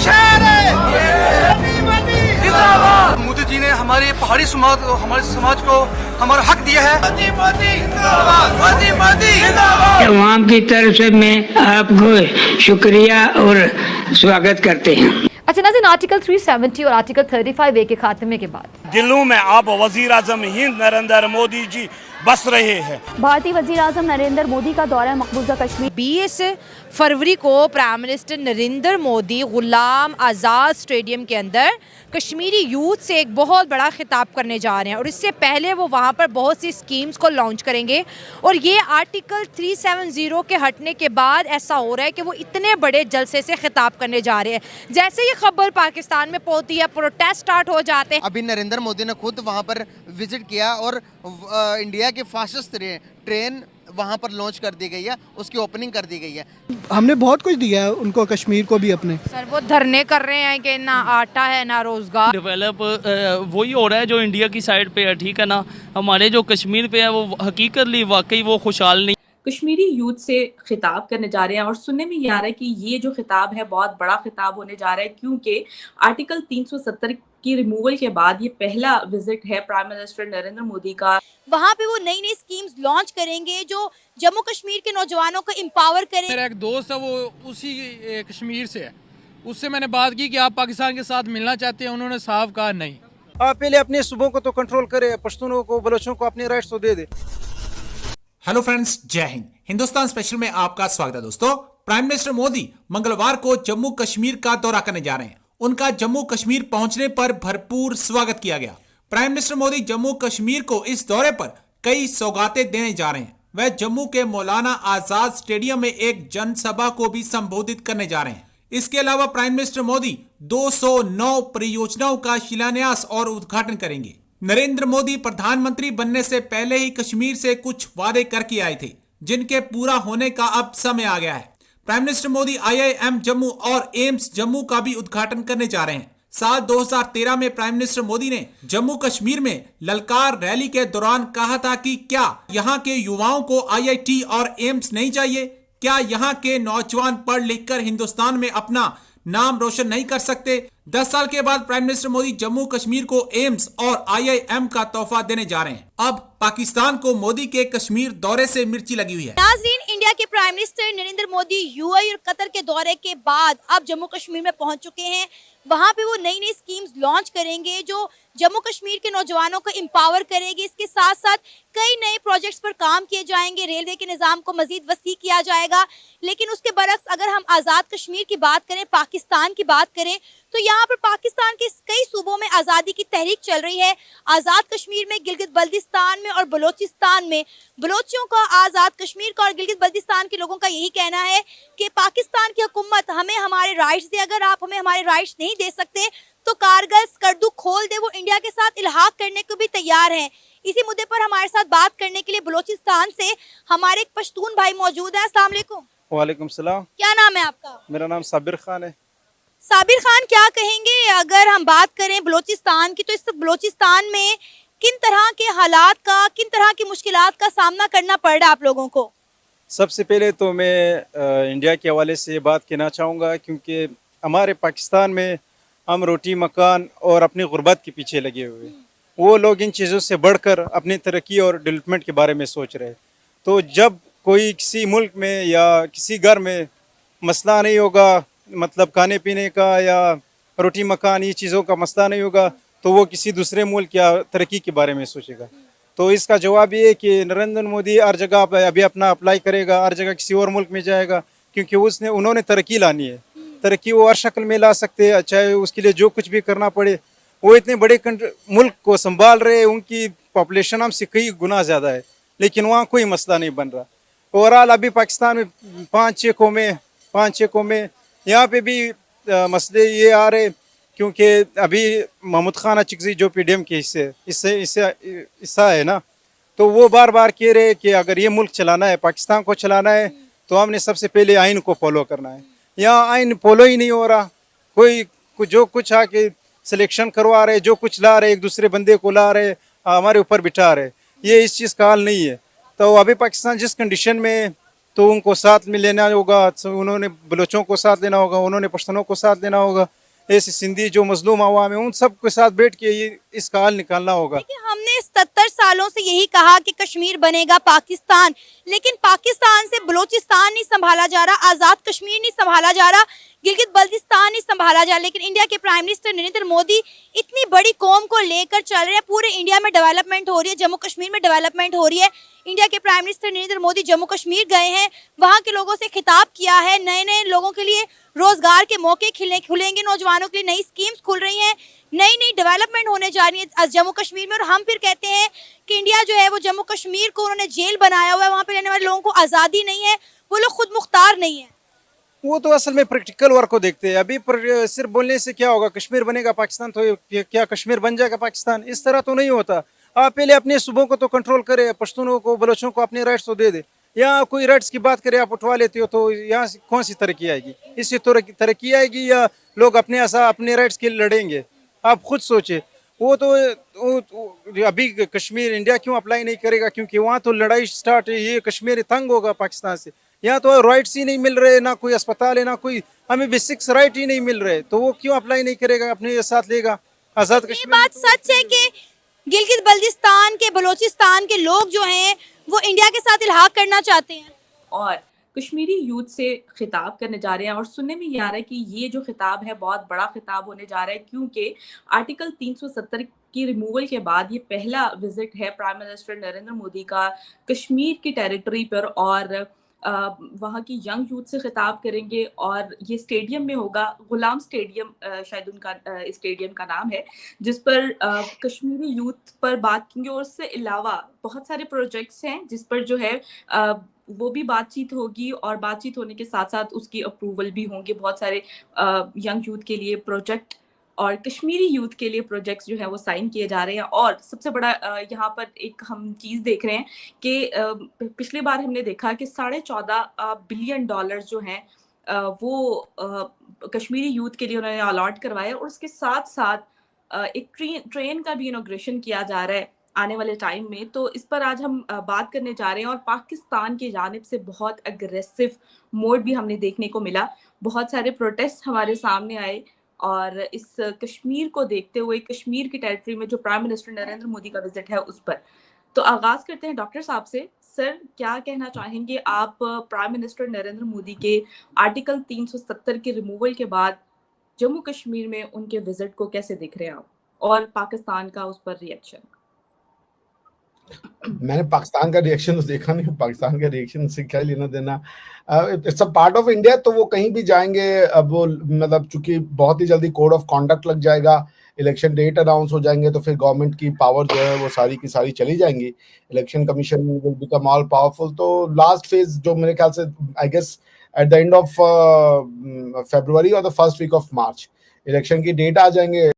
शहर है। मोदी जी ने हमारे पहाड़ी समाज हमारे समाज को हमारा हक दिया है। मोदी मोदी जिंदाबाद, मोदी मोदी जिंदाबाद। अवाम की तरफ से मैं आपको शुक्रिया और स्वागत करते हैं। अच्छा नाज़रीन, आर्टिकल 370 और आर्टिकल 35A के खात्मे के बाद दिलों में अब वजीर आजम हिंद नरेंद्र मोदी जी बस रहे हैं। भारतीय वजीर आजम नरेंद्र मोदी का दौरा मकबूजा कश्मीर। 20 फरवरी को प्राइम मिनिस्टर नरेंद्र मोदी गुलाम आज़ाद स्टेडियम के अंदर कश्मीरी यूथ से एक बहुत बड़ा खिताब करने जा रहे हैं और इससे पहले वो वहाँ पर बहुत सी स्कीम्स को लॉन्च करेंगे। और ये आर्टिकल 370 के हटने के बाद ऐसा हो रहा है कि वो इतने बड़े जलसे से खिताब करने जा रहे हैं। जैसे ये खबर पाकिस्तान में पहुंचती है, प्रोटेस्ट स्टार्ट हो जाते हैं। अभी नरेंद्र मोदी ने खुद वहाँ पर विजिट किया और इंडिया की फास्टेस्ट ट्रेन वहाँ पर लॉन्च कर दी गई है, उसकी ओपनिंग कर दी गई है। हमने बहुत कुछ दिया है उनको, कश्मीर को भी अपने। सर वो धरने कर रहे हैं कि ना आटा है ना रोजगार। डेवलप वही हो रहा है जो इंडिया की साइड पे है, ठीक है ना। हमारे जो कश्मीर पे है वो हकीकतली वाकई वो खुशहाल नहीं। कश्मीरी यूथ से खिताब करने जा रहे हैं और सुनने में ये आ रहा है कि ये जो खिताब है बहुत बड़ा खिताब होने जा रहा है, क्योंकि आर्टिकल 370 की रिमूवल के बाद ये पहला विजिट है प्राइम मिनिस्टर नरेंद्र मोदी का। वहाँ पे वो नई नई स्कीम्स लॉन्च करेंगे जो जम्मू कश्मीर के नौजवानों को एम्पावर करें। मेरा एक दोस्त है वो उसी कश्मीर से है, उससे मैंने बात की कि आप पाकिस्तान के साथ मिलना चाहते हैं, उन्होंने साफ कहा नहीं। आप पहले अपने सूबों को तो कंट्रोल करें, पश्तूनों को बलोचों को अपने राइट्स तो दे दे। हेलो फ्रेंड्स, जय हिंद। हिंदुस्तान स्पेशल में आपका स्वागत है दोस्तों। प्राइम मिनिस्टर मोदी मंगलवार को जम्मू कश्मीर का दौरा करने जा रहे हैं। उनका जम्मू कश्मीर पहुंचने पर भरपूर स्वागत किया गया। प्राइम मिनिस्टर मोदी जम्मू कश्मीर को इस दौरे पर कई सौगातें देने जा रहे हैं। वह जम्मू के मौलाना आजाद स्टेडियम में एक जनसभा को भी संबोधित करने जा रहे हैं। इसके अलावा प्राइम मिनिस्टर मोदी 209 परियोजनाओं का शिलान्यास और उद्घाटन करेंगे। नरेंद्र मोदी प्रधानमंत्री बनने से पहले ही कश्मीर से कुछ वादे करके आए थे, जिनके पूरा होने का अब समय आ गया है। Prime minister Modi IIM Jammu और एम्स जम्मू का भी उद्घाटन करने जा रहे हैं। साल 2013 में प्राइम मिनिस्टर मोदी ने जम्मू कश्मीर में ललकार रैली के दौरान कहा था कि क्या यहाँ के युवाओं को IIT और एम्स नहीं चाहिए? क्या यहाँ के नौजवान पढ़ लिख कर हिंदुस्तान में अपना नाम रोशन नहीं कर सकते? 10 साल के बाद प्राइम मिनिस्टर मोदी जम्मू कश्मीर को एम्स और IIM का तोहफा देने जा रहे हैं। अब पाकिस्तान को मोदी के कश्मीर दौरे से मिर्ची लगी हुई है। नाज़रीन, इंडिया के prime minister Narendra Modi UAE और कतर के दौरे के बाद अब जम्मू कश्मीर में पहुंच चुके हैं। वहां पे वो नई नई स्कीम्स लॉन्च करेंगे जो जम्मू कश्मीर के नौजवानों को एम्पावर करेगी। इसके साथ साथ कई नए प्रोजेक्ट्स पर काम किए जाएंगे, रेलवे के निज़ाम को मजीद वसी किया जाएगा। लेकिन उसके बरक्स अगर हम आज़ाद कश्मीर की बात करें, पाकिस्तान की बात करें, तो यहाँ पर पाकिस्तान के कई सूबों में आज़ादी की तहरीक चल रही है। आज़ाद कश्मीर में, गिलगित बल्तिस्तान में और बलोचिस्तान में बलोचियों का, आज़ाद कश्मीर का और गिलगित बल्तिस्तान के लोगों का यही कहना है कि पाकिस्तान की हुकूमत हमें हमारे राइट्स दे। अगर आप हमें हमारे राइट्स नहीं दे सकते तो कारगिल स्कर्दू खोल दे। वो इंडिया के साथ इल्हाक करने को भी तैयार हैं। इसी मुद्दे पर हमारे साथ बात करने के लिए बलोचिस्तान से हमारे एक पश्तून भाई मौजूद है। अस्सलाम वालेकुम। वालेकुम सलाम। क्या नाम है आपका? मेरा नाम साबिर खान है। साबिर खान, क्या कहेंगे अगर हम बात करें बलोचिस्तान की, तो इस बलोचिस्तान में किन तरह के हालात का, किन तरह की मुश्किलात का सामना करना पड़ रहा है आप लोगों को? सबसे पहले तो मैं इंडिया के हवाले से बात कहना चाहूँगा, क्योंकि हमारे पाकिस्तान में हम रोटी मकान और अपनी गुर्बत के पीछे लगे हुए, वो लोग इन चीज़ों से बढ़कर अपनी तरक्की और डेवलपमेंट के बारे में सोच रहे हैं। तो जब कोई किसी मुल्क में या किसी घर में मसला नहीं होगा, मतलब खाने पीने का या रोटी मकान ये चीज़ों का मसला नहीं होगा, तो वो किसी दूसरे मुल्क या तरक्की के बारे में सोचेगा। तो इसका जवाब ये है कि नरेंद्र मोदी हर जगह अभी अपना अप्लाई करेगा, हर जगह किसी और मुल्क में जाएगा, क्योंकि उन्होंने तरक्की लानी है। तरक्की वो हर शक्ल में ला सकते हैं, चाहे उसके लिए जो कुछ भी करना पड़े। वो इतने बड़े मुल्क को संभाल रहे हैं, उनकी पॉपुलेशन हमसे कई गुना ज़्यादा है, लेकिन वहाँ कोई मसला नहीं बन रहा। ओवरऑल अभी पाकिस्तान में 5-6 कौमें यहाँ पे भी मसले ये आ रहे, क्योंकि अभी महमूद खान अचिकजी जो PDM के हिस्सा है ना, तो वो बार बार कह रहे कि अगर ये मुल्क चलाना है, पाकिस्तान को चलाना है, तो हमने सबसे पहले आइन को फॉलो करना है। यहाँ आइन फॉलो ही नहीं हो रहा। कोई जो कुछ आके सिलेक्शन करवा रहे, जो कुछ ला रहे, एक दूसरे बंदे को ला रहे, हमारे ऊपर बिठा रहे, ये इस चीज़ का हाल नहीं है। तो अभी पाकिस्तान जिस कंडीशन में तो उनको साथ में लेना होगा, उन्होंने बलोचों को साथ लेना होगा, उन्होंने पश्तूनों को साथ लेना होगा, ऐसे सिंधी जो मजलूम अवाम है उन सब के साथ बैठ के ये इसका हल निकालना होगा। हमने 70 सालों से यही कहा कि कश्मीर बनेगा पाकिस्तान, लेकिन पाकिस्तान से बलोचिस्तान नहीं संभाला जा रहा, आज़ाद कश्मीर नहीं संभाला जा रहा, गिलगित बल्तिस्तान नहीं संभाला जा रहा। लेकिन इंडिया के प्राइम मिनिस्टर नरेंद्र मोदी इतनी बड़ी कौम को लेकर चल रहे हैं, पूरे इंडिया में डेवलपमेंट हो रही है, जम्मू कश्मीर में डेवलपमेंट हो रही है। इंडिया के प्राइम मिनिस्टर नरेंद्र मोदी जम्मू कश्मीर गए हैं, वहाँ के लोगों से खिताब किया है, नए नए लोगों के लिए रोजगार के मौके खुलेंगे, नौजवानों के लिए नई स्कीम्स खुल रही हैं, नई नई डेवलपमेंट होने जा रही है जम्मू कश्मीर में। और हम फिर कहते हैं कि इंडिया जो है वो जम्मू कश्मीर को उन्होंने जेल बनाया हुआ है, वहाँ पे रहने वाले लोगों को आज़ादी नहीं है, वो लोग खुद मुख्तार नहीं है। वो तो असल में प्रैक्टिकल वर्क को देखते हैं। अभी सिर्फ बोलने से क्या होगा, कश्मीर बनेगा पाकिस्तान तो क्या कश्मीर बन जाएगा पाकिस्तान? इस तरह तो नहीं होता। आप पहले अपने सूबों को तो कंट्रोल करें, पश्तूनों को बलोचों को अपने राइट्स तो दे दे। यहाँ कोई राइट्स की बात करें आप उठवा लेते हो तो यहाँ से कौन सी तरक्की आएगी? इससे तरक्की आएगी या लोग अपने राइट्स के लिए लड़ेंगे? आप खुद सोचे। वो तो अभी कश्मीर इंडिया क्यों अप्लाई नहीं करेगा? क्योंकि वहाँ तो लड़ाई स्टार्ट है, ये कश्मीर तंग होगा पाकिस्तान से। यहाँ तो राइट्स ही नहीं मिल रहे, ना कोई अस्पताल है, ना कोई हमें बेसिक्स राइट ही नहीं मिल रहे, तो वो क्यों अप्लाई नहीं करेगा, अपने साथ लेगा आज़ाद कश्मीर? ये बात सच है कि गिलगित बल्तिस्तान के बलोचिस्तान के लोग जो हैं वो इंडिया के साथ इल्हाक करना चाहते हैं और कश्मीरी यूथ से खिताब करने जा रहे हैं। और सुनने में ये आ रहा है कि ये जो खिताब है बहुत बड़ा खिताब होने जा रहा है, क्योंकि आर्टिकल 370 की रिमूवल के बाद ये पहला विजिट है प्राइम मिनिस्टर नरेंद्र मोदी का कश्मीर की टेरिटरी पर, और वहाँ की यंग यूथ से खिताब करेंगे। और ये स्टेडियम में होगा, गुलाम स्टेडियम शायद उनका स्टेडियम का नाम है, जिस पर कश्मीरी यूथ पर बात करेंगे। और उससे अलावा बहुत सारे प्रोजेक्ट्स हैं जिस पर जो है वो भी बातचीत होगी, और बातचीत होने के साथ साथ उसकी अप्रूवल भी होंगे। बहुत सारे यंग यूथ के लिए प्रोजेक्ट और कश्मीरी यूथ के लिए प्रोजेक्ट्स जो है वो साइन किए जा रहे हैं। और सबसे बड़ा यहाँ पर एक हम चीज़ देख रहे हैं कि पिछली बार हमने देखा कि $14.5 बिलियन जो हैं वो कश्मीरी यूथ के लिए उन्होंने अलॉट करवाया। और उसके साथ साथ एक ट्रेन का भी इनॉग्रेशन किया जा रहा है आने वाले टाइम में। तो इस पर आज हम बात करने जा रहे हैं। और पाकिस्तान की जानिब से बहुत अग्रेसिव मोड भी हमने देखने को मिला, बहुत सारे प्रोटेस्ट हमारे सामने आए। और इस कश्मीर को देखते हुए, कश्मीर की टेरिटरी में जो प्राइम मिनिस्टर नरेंद्र मोदी का विजिट है उस पर, तो आगाज करते हैं डॉक्टर साहब से। सर, क्या कहना चाहेंगे आप प्राइम मिनिस्टर नरेंद्र मोदी के आर्टिकल 370 के रिमूवल के बाद जम्मू कश्मीर में उनके विजिट को कैसे देख रहे हैं आप, और पाकिस्तान का उस पर रिएक्शन? मैंने पाकिस्तान का रिएक्शन तो देखा नहीं, पाकिस्तान का रिएक्शन से क्या लेना देना। It's a part of India, तो वो कहीं भी जाएंगे। अब वो मतलब चूंकि बहुत ही जल्दी कोड ऑफ कॉन्डक्ट लग जाएगा, इलेक्शन डेट अनाउंस हो जाएंगे, तो फिर गवर्नमेंट की पावर जो है वो सारी की सारी चली जाएंगी। Election commission will become all powerful. तो लास्ट फेज जो मेरे ख्याल से I guess at the end of February और the first week of March election की डेट आ जाएंगे।